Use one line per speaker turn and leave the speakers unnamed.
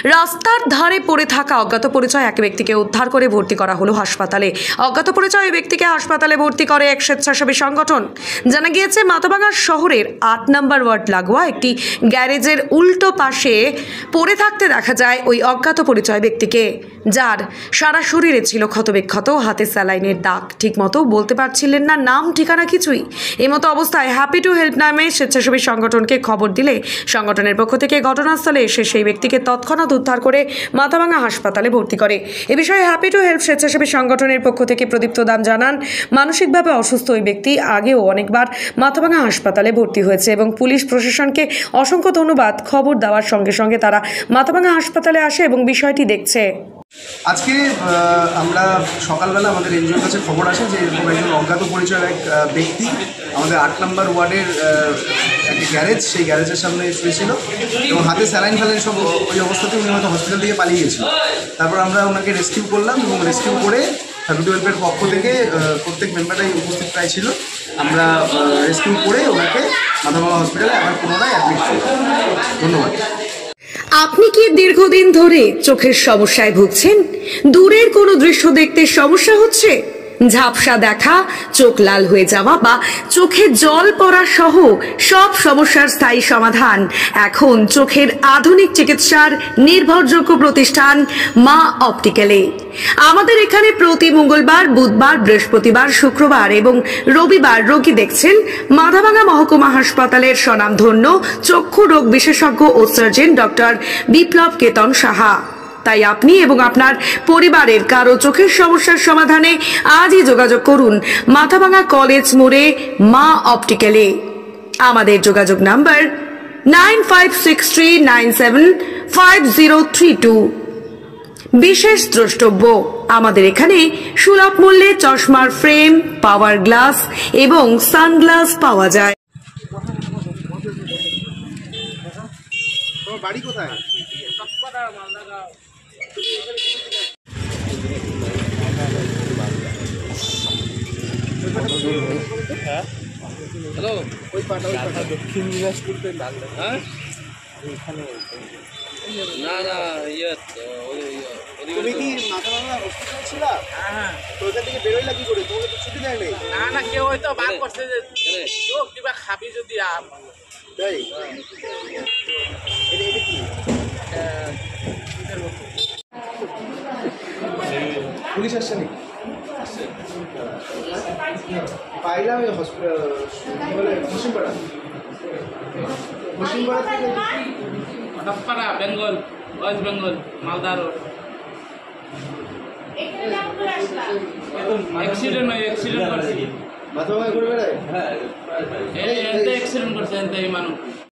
রাস্তার ধারে পড়ে থাকা অজ্ঞাত পরিচয় এক ব্যক্তিকে উদ্ধার করে ভর্তি করা হলো হাসপাতালে। অজ্ঞাত পরিচয় ওই ব্যক্তিকে হাসপাতালে ভর্তি করে এক স্বেচ্ছাসেবী সংগঠন। জানা গিয়েছে, মাথাভাঙা শহরের ৮ নম্বর ওয়ার্ড লাগোয়া একটি গ্যারেজের উল্টো পাশে পড়ে থাকতে দেখা যায় ওই অজ্ঞাত পরিচয় ব্যক্তিকে, যার সারা শরীরে ছিল ক্ষতবিক্ষত, হাতে স্যালাইনের দাগ, ঠিকমতো বলতে পারছিলেন না নাম ঠিকানা কিছুই। এই মতো অবস্থায় হ্যাপি টু হেল্প নামে স্বেচ্ছাসেবী সংগঠনকে খবর দিলে সংগঠনের পক্ষ থেকে ঘটনাস্থলে এসে সেই ব্যক্তিকে তৎক্ষণাৎ উদ্ধার করে মাথাভাঙা হাসপাতালে ভর্তি করে। এ বিষয়ে হ্যাপি টু হেল্প স্বেচ্ছাসেবী সংগঠনের পক্ষ থেকে প্রদীপ্ত দাম জানান, মানসিকভাবে অসুস্থ ওই ব্যক্তি আগেও অনেকবার মাথাভাঙা হাসপাতালে ভর্তি হয়েছে এবং পুলিশ প্রশাসনকে অসংখ্য ধন্যবাদ। খবর দেওয়ার সঙ্গে সঙ্গে তারা মাথাভাঙা হাসপাতালে আসে এবং বিষয়টি দেখছে।
আজকে আমরা সকালবেলা আমাদের এনজিওর কাছে খবর আসে যে এরকম একজন অজ্ঞাত পরিচয়ের এক ব্যক্তি আমাদের ৮ নম্বর ওয়ার্ডের একটা গ্যারেজ, সেই গ্যারেজের সামনে শুয়েছিল এবং হাতে স্যালাইন ফ্যালাইন সব ওই অবস্থাতে উনি হয়তো হসপিটাল থেকে পালিয়ে গেছিল। তারপর আমরা ওনাকে রেস্কিউ করলাম এবং রেস্কিউ করে হ্যাপি টু হেল্পের পক্ষ থেকে প্রত্যেক মেম্বাররাই উপস্থিত প্রায় ছিল। আমরা রেস্কিউ করে ওনাকে মাথাভাঙা হসপিটালে আবার পুনরায় অ্যাডমিট করি। ধন্যবাদ।
আপনি কি দীর্ঘদিন ধরে চোখের সমস্যায় ভুগছেন? দূরের কোনো দৃশ্য দেখতে সমস্যা হচ্ছে? ঝাপসা দেখা, চোখ লাল হয়ে যাওয়া বা চোখে জল পড়া সহ সব সমস্যার স্থায়ী সমাধান এখন চোখের আধুনিক চিকিৎসার নির্ভরযোগ্য প্রতিষ্ঠান মা অপটিক্যালে। আমাদের এখানে প্রতি মঙ্গলবার, বুধবার, বৃহস্পতিবার, শুক্রবার এবং রবিবার রোগী দেখছেন মাথাভাঙা মহকুমা হাসপাতালের স্বনামধন্য চক্ষু রোগ বিশেষজ্ঞ ও সার্জন ডক্টর বিপ্লব কেতন সাহা। তাই আপনি এবং আপনার পরিবারের কারো চোখের সমস্যার সমাধানে আজই যোগাযোগ করুন মাথাভাঙা কলেজ মোড়ে মা অপটিক্যালে। আমাদের যোগাযোগ নাম্বার 9563975032। বিশেষ দ্রষ্টব্য, আমাদের এখানে সুলভ মূল্যে চশমার ফ্রেম, পাওয়ার গ্লাস এবং সানগ্লাস পাওয়া যায়।
বাড়ি কোথায়?
হ্যালো,
ওই পাটা
দক্ষিণ দিনাজপুর হ্যাঁ, না না
তুমি কি মাথাভাঙা হসপিটাল ছিল? হ্যাঁ। তো ওখান থেকে বেরোইলা কি করে? তোমাকে তো ছুটি দেয় নাই?
না না, কেউ হয়তো বার করছে যে চোখ কিবা খাবি যদি
তাই এটা কি পুলিশ আসছে নাকি? পাইলাম এই হসপিটাল মুসিমপাড়া
হসপাড়া, বেঙ্গল, ওয়েস্ট বেঙ্গল, মালদা রোড। অ্যাক্সিডেন্ট হয়, অ্যাক্সিডেন্ট করছে।
মাথাভাঙা ঘুরে বেড়ায়?
হ্যাঁ, এতে অ্যাক্সিডেন্ট করছে, এতে এই মানুষ